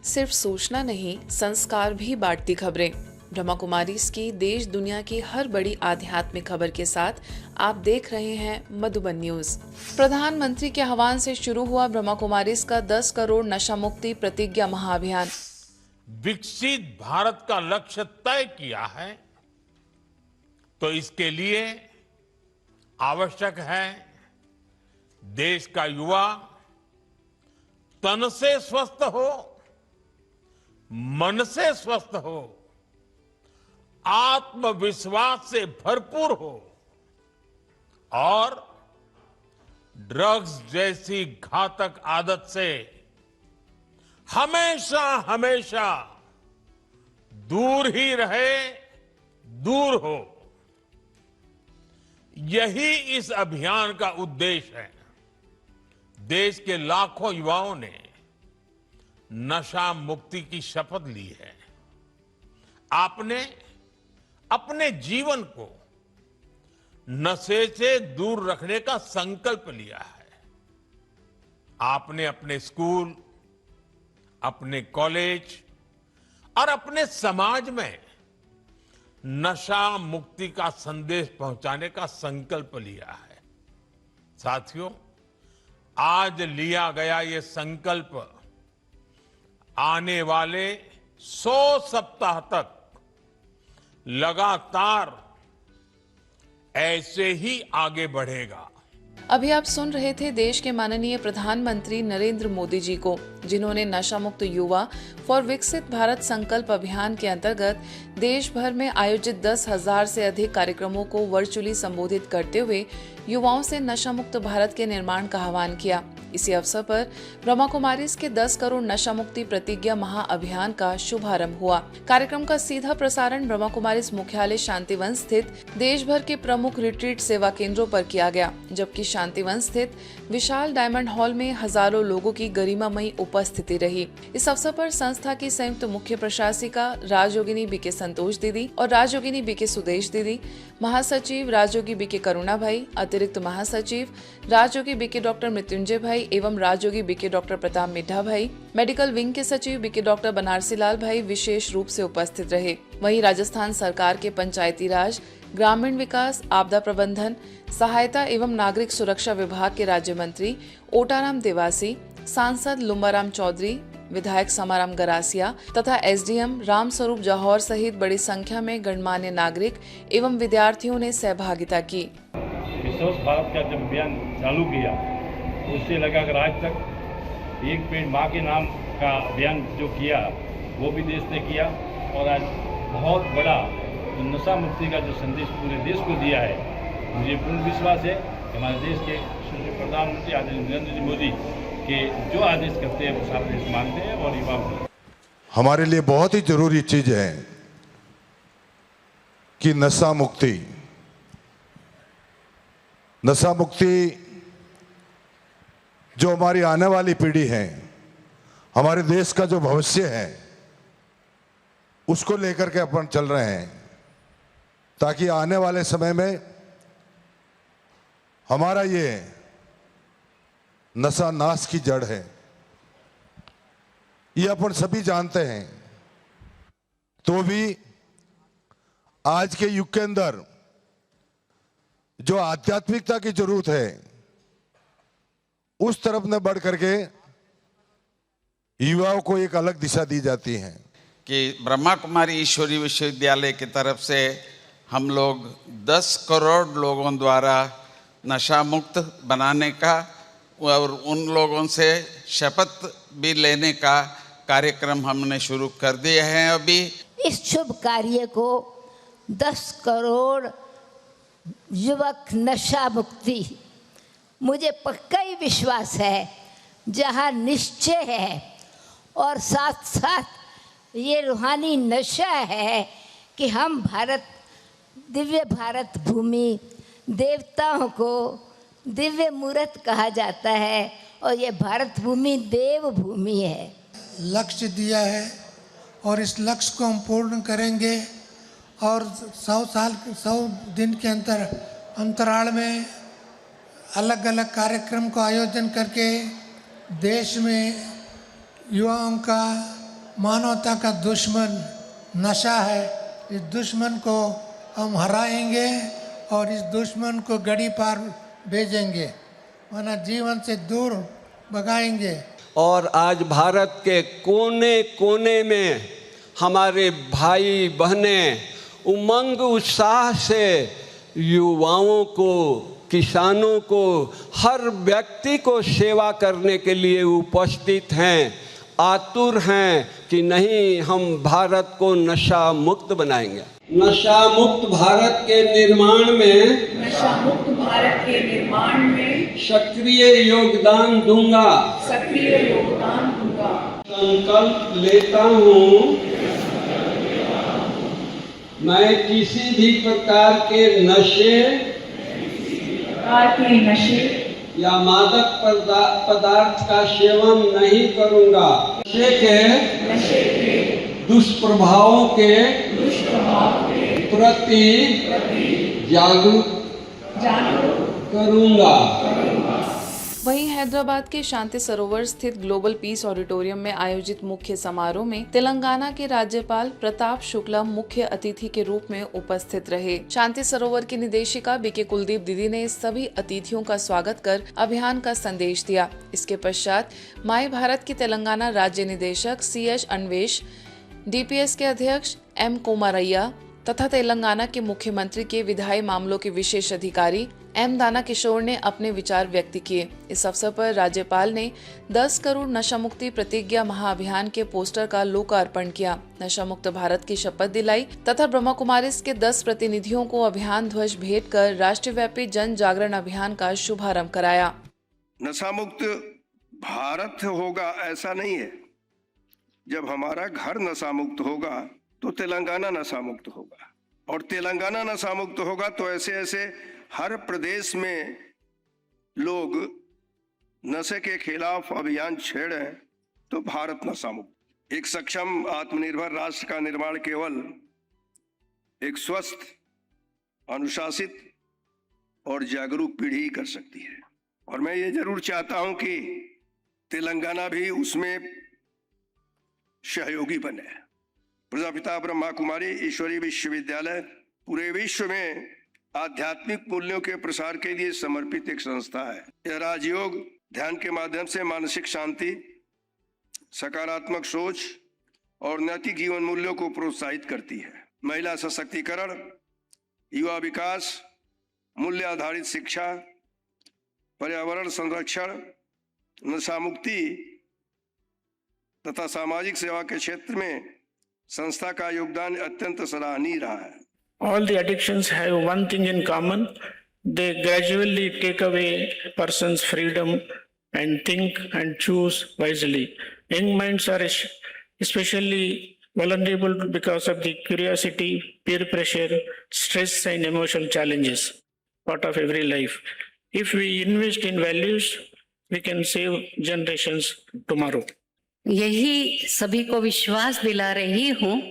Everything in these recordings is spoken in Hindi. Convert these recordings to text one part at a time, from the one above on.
सिर्फ सूचना नहीं, संस्कार भी बांटती खबरें। ब्रह्मा कुमारीज की देश दुनिया की हर बड़ी आध्यात्मिक खबर के साथ आप देख रहे हैं मधुबन न्यूज। प्रधानमंत्री के आह्वान से शुरू हुआ ब्रह्मा कुमारीज का 10 करोड़ नशा मुक्ति प्रतिज्ञा महाअभियान। विकसित भारत का लक्ष्य तय किया है तो इसके लिए आवश्यक है देश का युवा तन से स्वस्थ हो, मन से स्वस्थ हो, आत्मविश्वास से भरपूर हो और ड्रग्स जैसी घातक आदत से हमेशा हमेशा दूर ही रहे, दूर हो। यही इस अभियान का उद्देश्य है। देश के लाखों युवाओं ने नशा मुक्ति की शपथ ली है। आपने अपने जीवन को नशे से दूर रखने का संकल्प लिया है। आपने अपने स्कूल, अपने कॉलेज और अपने समाज में नशा मुक्ति का संदेश पहुंचाने का संकल्प लिया है। साथियों, आज लिया गया ये संकल्प आने वाले 100 सप्ताह तक लगातार ऐसे ही आगे बढ़ेगा। अभी आप सुन रहे थे देश के माननीय प्रधानमंत्री नरेंद्र मोदी जी को, जिन्होंने नशा मुक्त युवा फॉर विकसित भारत संकल्प अभियान के अंतर्गत देश भर में आयोजित 10,000 से अधिक कार्यक्रमों को वर्चुअली संबोधित करते हुए युवाओं से नशा मुक्त भारत के निर्माण का आह्वान किया। इसी अवसर पर ब्रह्मा कुमारीज के 10 करोड़ नशा मुक्ति प्रतिज्ञा महाअभियान का शुभारंभ हुआ। कार्यक्रम का सीधा प्रसारण ब्रह्मा कुमारीज मुख्यालय शांतिवन स्थित देश भर के प्रमुख रिट्रीट सेवा केंद्रों पर किया गया, जबकि शांतिवन स्थित विशाल डायमंड हॉल में हजारों लोगों की गरिमामयी उपस्थिति रही। इस अवसर पर संस्था की संयुक्त मुख्य प्रशासिका राजयोगिनी बीके संतोष दीदी और राजयोगिनी बीके सुदेश दीदी, महासचिव राजयोगी बीके करुणा भाई, अतिरिक्त महासचिव राजयोगी बीके डॉक्टर मृत्युंजय भाई एवं राजयोगी बीके डॉक्टर प्रताप मिड्ढा भाई, मेडिकल विंग के सचिव बीके डॉक्टर बनारसी लाल भाई विशेष रूप से उपस्थित रहे। वहीं राजस्थान सरकार के पंचायती राज, ग्रामीण विकास, आपदा प्रबंधन, सहायता एवं नागरिक सुरक्षा विभाग के राज्य मंत्री ओटाराम देवासी, सांसद लुम्बाराम चौधरी, विधायक समाराम गरासिया तथा एसडीएम रामस्वरूप जौहर सहित बड़ी संख्या में गणमान्य नागरिक एवं विद्यार्थियों ने सहभागिता की। स्वच्छ भारत का जब अभियान चालू किया उससे लगाकर आज तक एक पेड़ माँ के नाम का अभियान जो किया वो भी देश ने किया और आज बहुत बड़ा नशा मुक्ति का जो संदेश पूरे देश को दिया है। मुझे पूर्ण विश्वास है कि हमारे देश के प्रधानमंत्री आदरणीय नरेंद्र जी मोदी के जो आदेश करते हैं वो सारे देश मानते हैं और युवा हमारे लिए बहुत ही जरूरी चीज है कि नशा मुक्ति जो हमारी आने वाली पीढ़ी है, हमारे देश का जो भविष्य है, उसको लेकर के अपन चल रहे हैं ताकि आने वाले समय में हमारा ये नशा नाश की जड़ है, ये अपन सभी जानते हैं। तो भी आज के युग के अंदर जो आध्यात्मिकता की जरूरत है उस तरफ न बढ़ करके युवाओं को एक अलग दिशा दी जाती है कि ब्रह्मा कुमारी ईश्वरीय विश्वविद्यालय की तरफ से हम लोग 10 करोड़ लोगों द्वारा नशा मुक्त बनाने का और उन लोगों से शपथ भी लेने का कार्यक्रम हमने शुरू कर दिए हैं। अभी इस शुभ कार्य को 10 करोड़ युवक नशा मुक्ति, मुझे पक्का ही विश्वास है जहाँ निश्चय है और साथ साथ ये रूहानी नशा है कि हम भारत, दिव्य भारत भूमि, देवताओं को दिव्य मूर्त कहा जाता है और ये भारत भूमि देव भूमि है। लक्ष्य दिया है और इस लक्ष्य को हम पूर्ण करेंगे और 100 दिन के अंतराल में अलग अलग कार्यक्रम को आयोजन करके देश में युवाओं का मानवता का दुश्मन नशा है। इस दुश्मन को हम हराएंगे और इस दुश्मन को गड़ी पार भेजेंगे, वरना जीवन से दूर भगाएंगे। और आज भारत के कोने कोने में हमारे भाई बहनें उमंग उत्साह से युवाओं को, किसानों को, हर व्यक्ति को सेवा करने के लिए उपस्थित हैं, आतुर हैं कि नहीं हम भारत को नशा मुक्त बनाएंगे। नशा मुक्त भारत के निर्माण में सक्रिय योगदान दूंगा। संकल्प लेता हूँ मैं किसी भी प्रकार के नशे या मादक पदार्थ का सेवन नहीं करूंगा। नशे के दुष्प्रभावों के प्रति जागरूक करूंगा। वहीं हैदराबाद के शांति सरोवर स्थित ग्लोबल पीस ऑडिटोरियम में आयोजित मुख्य समारोह में तेलंगाना के राज्यपाल प्रताप शुक्ला मुख्य अतिथि के रूप में उपस्थित रहे। शांति सरोवर की निदेशिका बीके कुलदीप दीदी ने सभी अतिथियों का स्वागत कर अभियान का संदेश दिया। इसके पश्चात माई भारत की तेलंगाना राज्य निदेशक CH अन्वेश, DPS के अध्यक्ष M कोमारैया तथा तेलंगाना के मुख्यमंत्री के विधायी मामलों के विशेष अधिकारी M दाना किशोर ने अपने विचार व्यक्त किए। इस अवसर पर राज्यपाल ने 10 करोड़ नशा मुक्ति प्रतिज्ञा महाअभियान के पोस्टर का लोकार्पण किया, नशा मुक्त भारत की शपथ दिलाई तथा ब्रह्मा कुमारीज के 10 प्रतिनिधियों को अभियान ध्वज भेंट कर राष्ट्रव्यापी जन जागरण अभियान का शुभारंभ कराया। नशा मुक्त भारत होगा ऐसा नहीं है। जब हमारा घर नशा मुक्त होगा तो तेलंगाना नशा मुक्त होगा, और तेलंगाना नशा मुक्त होगा तो ऐसे ऐसे हर प्रदेश में लोग नशे के खिलाफ अभियान छेड़े तो भारत नशा मुक्त। एक सक्षम आत्मनिर्भर राष्ट्र का निर्माण केवल एक स्वस्थ, अनुशासित और जागरूक पीढ़ी ही कर सकती है, और मैं ये जरूर चाहता हूं कि तेलंगाना भी उसमें सहयोगी बने। प्रजापिता ब्रह्मा कुमारी ईश्वरीय विश्वविद्यालय पूरे विश्व में आध्यात्मिक मूल्यों के प्रसार के लिए समर्पित एक संस्था है। यह राजयोग ध्यान के माध्यम से मानसिक शांति, सकारात्मक सोच और नैतिक जीवन मूल्यों को प्रोत्साहित करती है। महिला सशक्तिकरण, युवा विकास, मूल्य आधारित शिक्षा, पर्यावरण संरक्षण, नशा मुक्ति तथा सामाजिक सेवा के क्षेत्र में संस्था का योगदान अत्यंत सराहनीय रहा है। All the addictions have one thing in common. They gradually take away a person's freedom and think and choose wisely. Young minds are especially vulnerable because of the curiosity, peer pressure, stress and emotional challenges, part of every life. If we invest in values, we can save generations tomorrow. यही सभी को विश्वास दिला रही हूँ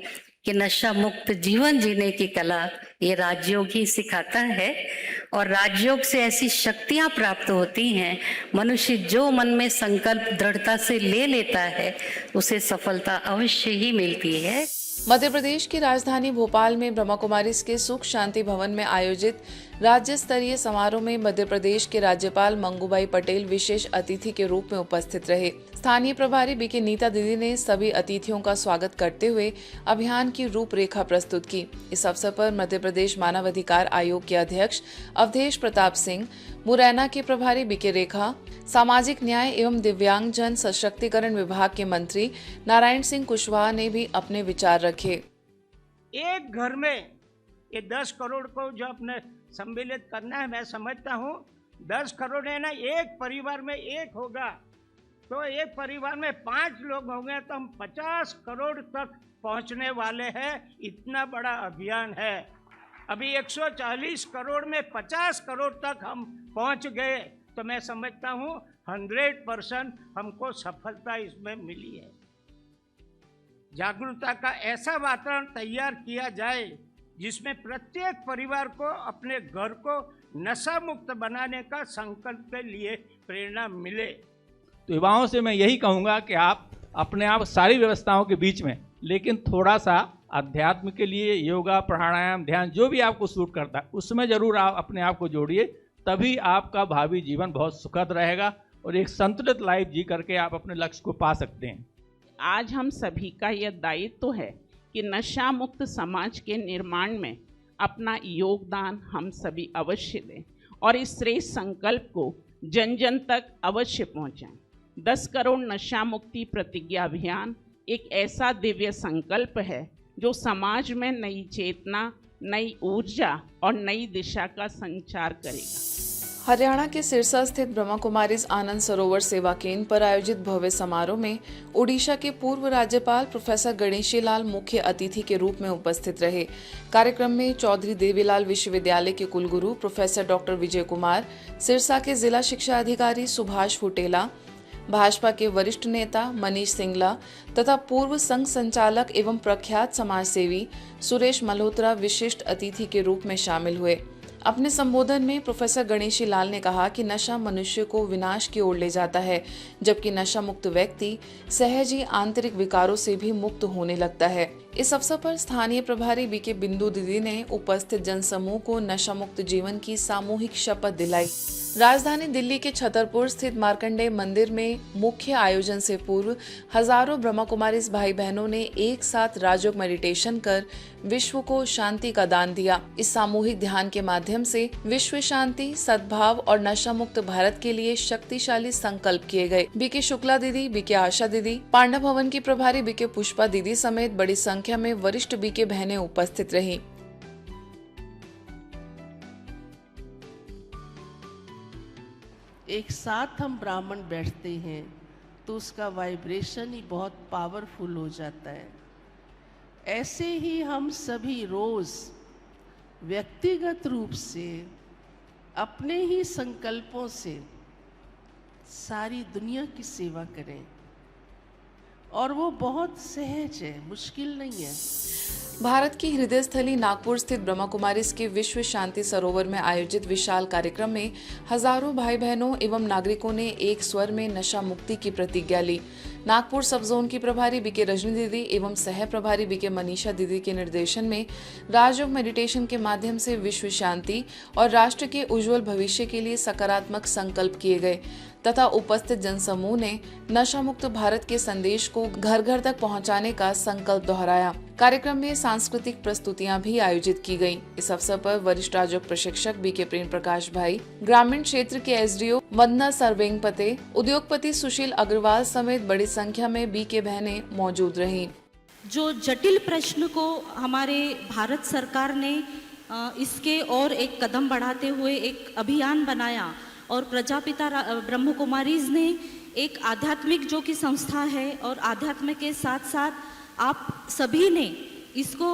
कि नशा मुक्त जीवन जीने की कला ये राजयोग ही सिखाता है, और राजयोग से ऐसी शक्तियाँ प्राप्त होती हैं। मनुष्य जो मन में संकल्प दृढ़ता से ले लेता है उसे सफलता अवश्य ही मिलती है। मध्य प्रदेश की राजधानी भोपाल में ब्रह्मा कुमारीज के सुख शांति भवन में आयोजित राज्य स्तरीय समारोह में मध्य प्रदेश के राज्यपाल मंगूभाई पटेल विशेष अतिथि के रूप में उपस्थित रहे। स्थानीय प्रभारी बीके नीता दीदी ने सभी अतिथियों का स्वागत करते हुए अभियान की रूपरेखा प्रस्तुत की। इस अवसर पर मध्य प्रदेश मानव अधिकार आयोग के अध्यक्ष अवधेश प्रताप सिंह, मुरैना के प्रभारी बीके रेखा, सामाजिक न्याय एवं दिव्यांगजन सशक्तिकरण विभाग के मंत्री नारायण सिंह कुशवाहा ने भी अपने विचार रखे। एक घर में ये 10 करोड़ को जो अपने सम्मिलित करना है, मैं समझता हूँ 10 करोड़ है ना, एक परिवार में एक होगा तो एक परिवार में 5 लोग होंगे तो हम 50 करोड़ तक पहुँचने वाले हैं। इतना बड़ा अभियान है। अभी 140 करोड़ में 50 करोड़ तक हम पहुँच गए तो मैं समझता हूँ 100% हमको सफलता इसमें मिली है। जागरूकता का ऐसा वातावरण तैयार किया जाए जिसमें प्रत्येक परिवार को अपने घर को नशा मुक्त बनाने का संकल्प के लिए प्रेरणा मिले। तो युवाओं से मैं यही कहूँगा कि आप अपने आप सारी व्यवस्थाओं के बीच में, लेकिन थोड़ा सा अध्यात्म के लिए योगा, प्राणायाम, ध्यान जो भी आपको सूट करता है उसमें जरूर आप अपने आप को जोड़िए, तभी आपका भावी जीवन बहुत सुखद रहेगा और एक संतुलित लाइफ जी करके आप अपने लक्ष्य को पा सकते हैं। आज हम सभी का यह दायित्व है कि नशा मुक्त समाज के निर्माण में अपना योगदान हम सभी अवश्य दें और इस श्रेष्ठ संकल्प को जन जन तक अवश्य पहुंचाएं। 10 करोड़ नशा मुक्ति प्रतिज्ञा अभियान एक ऐसा दिव्य संकल्प है जो समाज में नई चेतना, नई ऊर्जा और नई दिशा का संचार करेगा। हरियाणा के सिरसा स्थित ब्रह्मा कुमारीज आनंद सरोवर सेवा केंद्र पर आयोजित भव्य समारोह में ओडिशा के पूर्व राज्यपाल प्रोफेसर गणेशी लाल मुख्य अतिथि के रूप में उपस्थित रहे। कार्यक्रम में चौधरी देवीलाल विश्वविद्यालय के कुलगुरु प्रोफेसर डॉक्टर विजय कुमार, सिरसा के जिला शिक्षा अधिकारी सुभाष फुटेला, भाजपा के वरिष्ठ नेता मनीष सिंगला तथा पूर्व संघ संचालक एवं प्रख्यात समाजसेवी सुरेश मल्होत्रा विशिष्ट अतिथि के रूप में शामिल हुए। अपने संबोधन में प्रोफेसर गणेशी लाल ने कहा कि नशा मनुष्य को विनाश की ओर ले जाता है, जबकि नशा मुक्त व्यक्ति सहज ही आंतरिक विकारों से भी मुक्त होने लगता है। इस अवसर पर स्थानीय प्रभारी बीके बिंदु दीदी ने उपस्थित जनसमूह को नशा मुक्त जीवन की सामूहिक शपथ दिलाई। राजधानी दिल्ली के छतरपुर स्थित मार्कंडेय मंदिर में मुख्य आयोजन से पूर्व हजारों ब्रह्मा कुमारीज भाई बहनों ने एक साथ राजयोग मेडिटेशन कर विश्व को शांति का दान दिया। इस सामूहिक ध्यान के माध्यम से विश्व शांति, सद्भाव और नशा मुक्त भारत के लिए शक्तिशाली संकल्प किए गए। बीके शुक्ला दीदी, बीके आशा दीदी, पांडव भवन की प्रभारी बीके पुष्पा दीदी समेत बड़ी संख्या में वरिष्ठ बीके बहनें उपस्थित रहीं। एक साथ हम ब्राह्मण बैठते हैं तो उसका वाइब्रेशन ही बहुत पावरफुल हो जाता है। ऐसे ही हम सभी रोज व्यक्तिगत रूप से अपने ही संकल्पों से सारी दुनिया की सेवा करें, और वो बहुत सहज है, मुश्किल नहीं है। भारत की हृदय स्थली नागपुर स्थित ब्रह्मा कुमारीज के विश्व शांति सरोवर में आयोजित विशाल कार्यक्रम में हजारों भाई बहनों एवं नागरिकों ने एक स्वर में नशा मुक्ति की प्रतिज्ञा ली। नागपुर सब जोन की प्रभारी बीके रजनी दीदी एवं सह प्रभारी बीके मनीषा दीदी के निर्देशन में राजयोग मेडिटेशन के माध्यम से विश्व शांति और राष्ट्र के उज्जवल भविष्य के लिए सकारात्मक संकल्प किए गए तथा उपस्थित जनसमूह ने नशा मुक्त भारत के संदेश को घर घर तक पहुंचाने का संकल्प दोहराया। कार्यक्रम में सांस्कृतिक प्रस्तुतियां भी आयोजित की गयी। इस अवसर पर वरिष्ठ राजयोग प्रशिक्षक बीके प्रेम प्रकाश भाई, ग्रामीण क्षेत्र के एसडीओ वंदना सरवेंगपते, उद्योगपति सुशील अग्रवाल समेत बड़ी संख्या में बीके बहनें मौजूद रहीं। जो जटिल प्रश्न को हमारे भारत सरकार ने इसके और एक कदम बढ़ाते हुए एक अभियान बनाया और प्रजापिता ब्रह्म कुमारीज ने एक आध्यात्मिक जो कि संस्था है और आध्यात्म के साथ साथ आप सभी ने इसको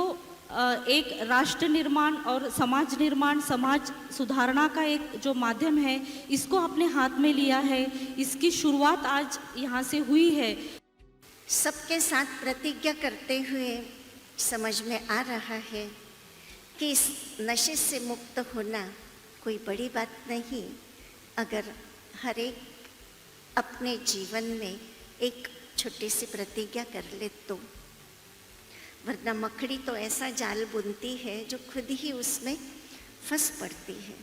एक राष्ट्र निर्माण और समाज निर्माण, समाज सुधारणा का एक जो माध्यम है, इसको अपने हाथ में लिया है। इसकी शुरुआत आज यहाँ से हुई है। सबके साथ प्रतिज्ञा करते हुए समझ में आ रहा है कि इस नशे से मुक्त होना कोई बड़ी बात नहीं, अगर हर एक अपने जीवन में एक छोटी सी प्रतिज्ञा कर ले तो। वरना मकड़ी तो ऐसा जाल बुनती है जो खुद ही उसमें फंस पड़ती है,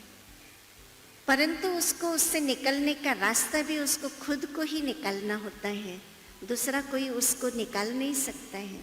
परंतु उसको उससे निकलने का रास्ता भी उसको खुद को ही निकालना होता है, दूसरा कोई उसको निकाल नहीं सकता है।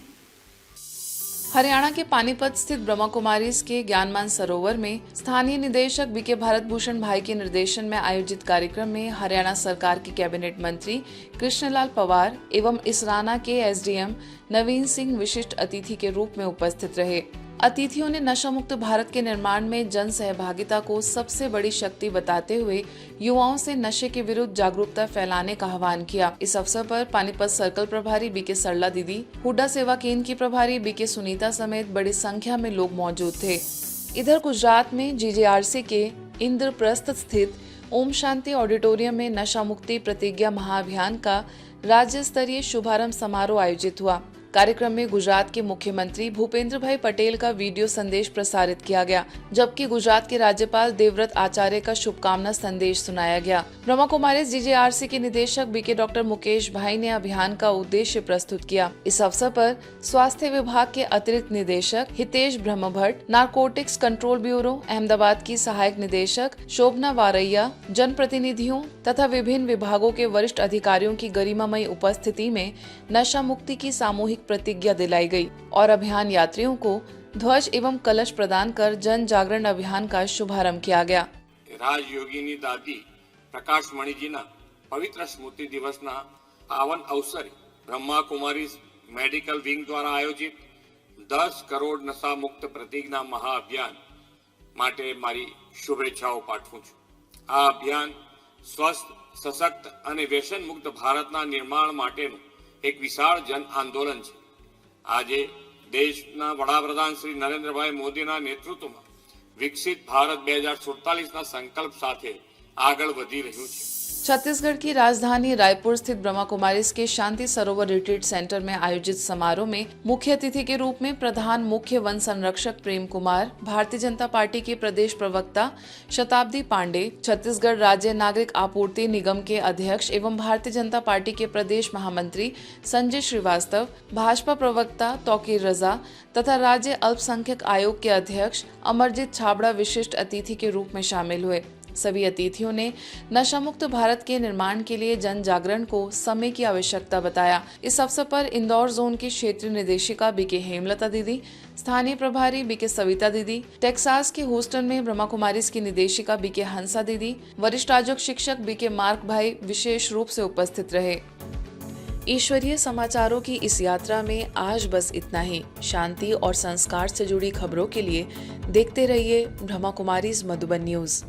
हरियाणा के पानीपत स्थित ब्रह्मा कुमारीज के ज्ञानमान सरोवर में स्थानीय निदेशक बीके भारत भूषण भाई के निर्देशन में आयोजित कार्यक्रम में हरियाणा सरकार के कैबिनेट मंत्री कृष्णलाल पंवार एवं इसराना के एसडीएम नवीन सिंह विशिष्ट अतिथि के रूप में उपस्थित रहे। अतिथियों ने नशा मुक्त भारत के निर्माण में जन सहभागिता को सबसे बड़ी शक्ति बताते हुए युवाओं से नशे के विरुद्ध जागरूकता फैलाने का आह्वान किया। इस अवसर पर पानीपत सर्कल प्रभारी बीके सरला दीदी, हुड्डा सेवा केंद्र की प्रभारी बीके सुनीता समेत बड़ी संख्या में लोग मौजूद थे। इधर गुजरात में जीजेआरसी के इंद्रप्रस्थ स्थित ओम शांति ऑडिटोरियम में नशा मुक्ति प्रतिज्ञा महाअभियान का राज्य स्तरीय शुभारंभ समारोह आयोजित हुआ। कार्यक्रम में गुजरात के मुख्यमंत्री भूपेंद्र भाई पटेल का वीडियो संदेश प्रसारित किया गया, जबकि गुजरात के राज्यपाल देवव्रत आचार्य का शुभकामना संदेश सुनाया गया। ब्रह्मा कुमारीज जीजेआरसी के निदेशक बीके डॉक्टर मुकेश भाई ने अभियान का उद्देश्य प्रस्तुत किया। इस अवसर पर स्वास्थ्य विभाग के अतिरिक्त निदेशक Hitesh Brahmbhatt, narcotics control bureau Ahmedabad की सहायक निदेशक शोभना वारैया, जनप्रतिनिधियों तथा विभिन्न विभागों के वरिष्ठ अधिकारियों की गरिमामयी उपस्थिति में नशा मुक्ति की सामूहिक प्रतिज्ञा दिलाई गई और अभियान यात्रियों को ध्वज एवं कलश प्रदान कर जन जागरण अभियान का शुभारंभ किया गया। राजयोगिनी दादी प्रकाश मणिजीना पवित्र स्मृति दिवसना पावन अवसरे ब्रह्मा कुमारी मेडिकल विंग द्वारा आयोजित 10 करोड़ नशा मुक्त प्रतिज्ञा महाअभियान माटे मारी शुभेच्छाओं पाठवुं छुं। आ अभियान स्वस्थ, सशक्त अने व्यसन मुक्त भारतना निर्माण माटेनुं एक विशाळ जन आंदोलन छे। आजे देशना वडाप्रधान श्री नरेन्द्रभाई मोदीना नेतृत्वमां विकसित भारत 2047 ना संकल्प साथे आगळ वधी रह्युं छे। छत्तीसगढ़ की राजधानी रायपुर स्थित ब्रह्मा कुमारीज के शांति सरोवर रिट्रीट सेंटर में आयोजित समारोह में मुख्य अतिथि के रूप में प्रधान मुख्य वन संरक्षक प्रेम कुमार, भारतीय जनता पार्टी के प्रदेश प्रवक्ता शताब्दी पांडे, छत्तीसगढ़ राज्य नागरिक आपूर्ति निगम के अध्यक्ष एवं भारतीय जनता पार्टी के प्रदेश महामंत्री संजय श्रीवास्तव, भाजपा प्रवक्ता तौकीर रजा तथा राज्य अल्पसंख्यक आयोग के अध्यक्ष अमरजीत छाबड़ा विशिष्ट अतिथि के रूप में शामिल हुए। सभी अतिथियों ने नशा मुक्त भारत के निर्माण के लिए जन जागरण को समय की आवश्यकता बताया। इस अवसर पर इंदौर जोन की क्षेत्रीय निदेशिका बीके हेमलता दीदी, स्थानीय प्रभारी बीके सविता दीदी, टेक्सास के ह्यूस्टन में ब्रह्मा कुमारीज की निदेशिका बीके हंसा दीदी, वरिष्ठ राजक शिक्षक बीके मार्क भाई विशेष रूप से उपस्थित रहे। ईश्वरीय समाचारों की इस यात्रा में आज बस इतना ही। शांति और संस्कार से जुड़ी खबरों के लिए देखते रहिए ब्रह्मा कुमारीज मधुबन न्यूज।